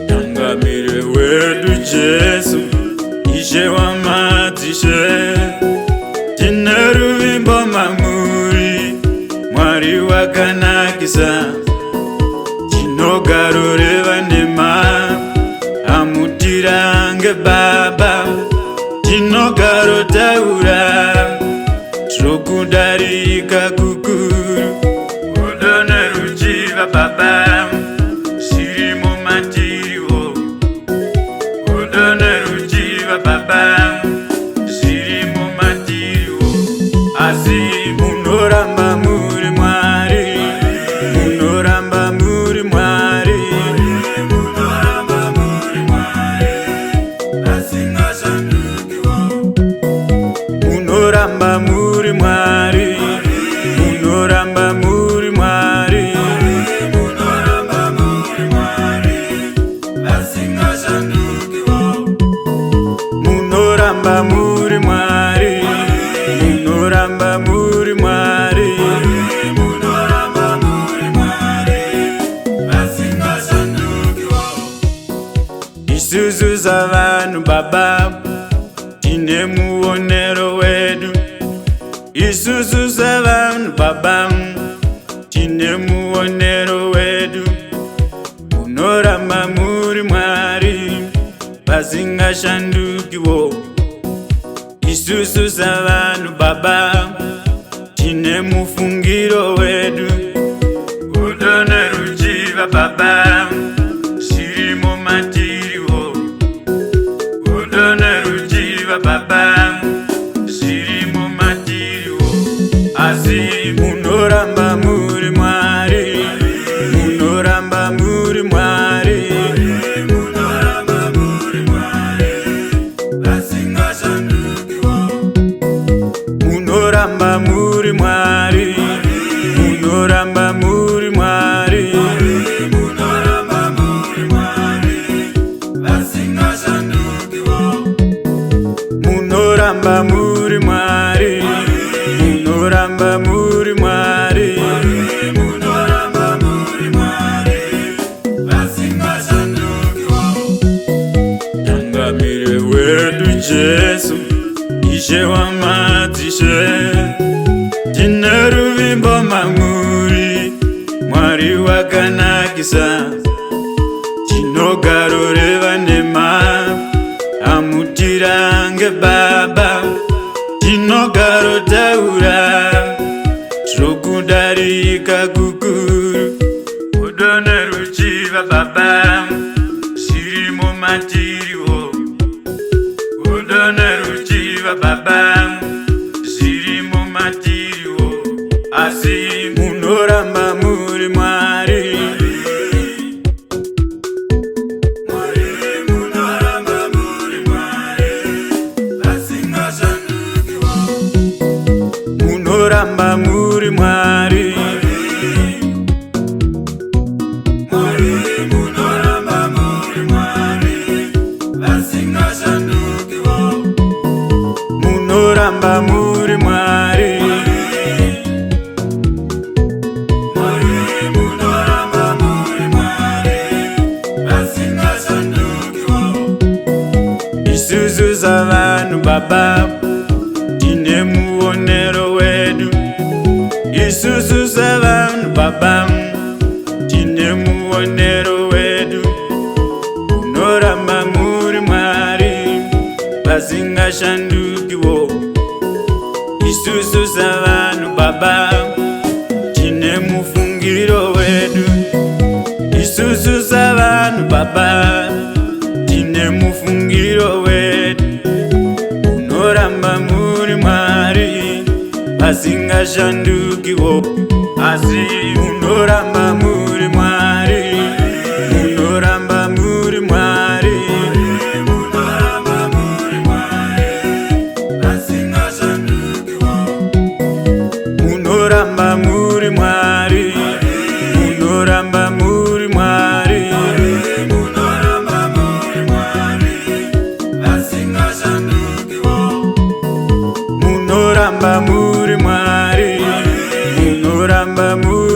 Tangamire wedu Jesu, ishe wa matishe, tinaruvimbo mamuri, mwari wakanakisa, tinogaroreva nema, amutirange baba, tinogarotaura, trokudarika kukuru, udone ruchiva baba, shirimo matiriwo, udone ruchiva baba, shirimo matiriwo, asi munoramba muri mwari, munoramba muri mwari, munoramba muri mwari, asingashandukiwo, munoramba muri mwari, munoramba muri mwari, munoramba muri mwari, asingashandukiwo, munoramba muri mwari, munoramba muri mwari, munoramba muri mwari, asingashandukiwo. Isusu z'abantu baba, tine muonero wedu. Isusu z'abantu baba, tine muonero wedu. Munoramba muri mwari, basingashandukiwo. Isusu z'abantu baba, tine mufungiro wedu. Udone ruchiva baba, shirimo matiriwo. Udone ruchiva baba, shirimo matiriwo. Asi munoramba muri mwari, munoramba muri mwari, munoramba muri mwari, asingashandukiwo, munoramba muri mwari, munoramba muri mwari, munoramba muri mwari, asingashandukiwo, munoramba muri mwari, munoramba muri mwari, munoramba muri mwari, asingashandukiwo. Tangamire wedu Jesu, ishe wa matishe, tinaruvimbo mamuri, mwari wakanakisa, tinogaroreva nema, amutirange baba, tinogarotaura, trokudarika kukuru, udone ruchiva baba, shirimo matiriwo, udone ruchiva baba, shirimo matiriwo, asi munoramba muri mwari, mwari munoramba muri mwari, asingashandukiwo, munoramba muri mwari, mwari munoramba muri mwari, asingashandukiwo, munoramba muri mwari, mwari munoramba muri mwari, asingashandukiwo. Isusu z'abantu baba, tine muonero wedu. Isusu z'abantu baba, tine muonero wedu. Munoramba muri mwari, basingashandukiwo. Isusu z'abantu baba, tine mufungiro wedu. Isusu z'abantu baba, tine mufungiro wedu. Munoramba muri mwari, basingashandukiwo. Asi munoramba muri mwari, munoramba muri mwari, munoramba muri mwari, basingashandukiwo, munoramba muri mwari, munoramba muri mwari, munoramba muri mwari, munoramba muri Mwari, munoramba muri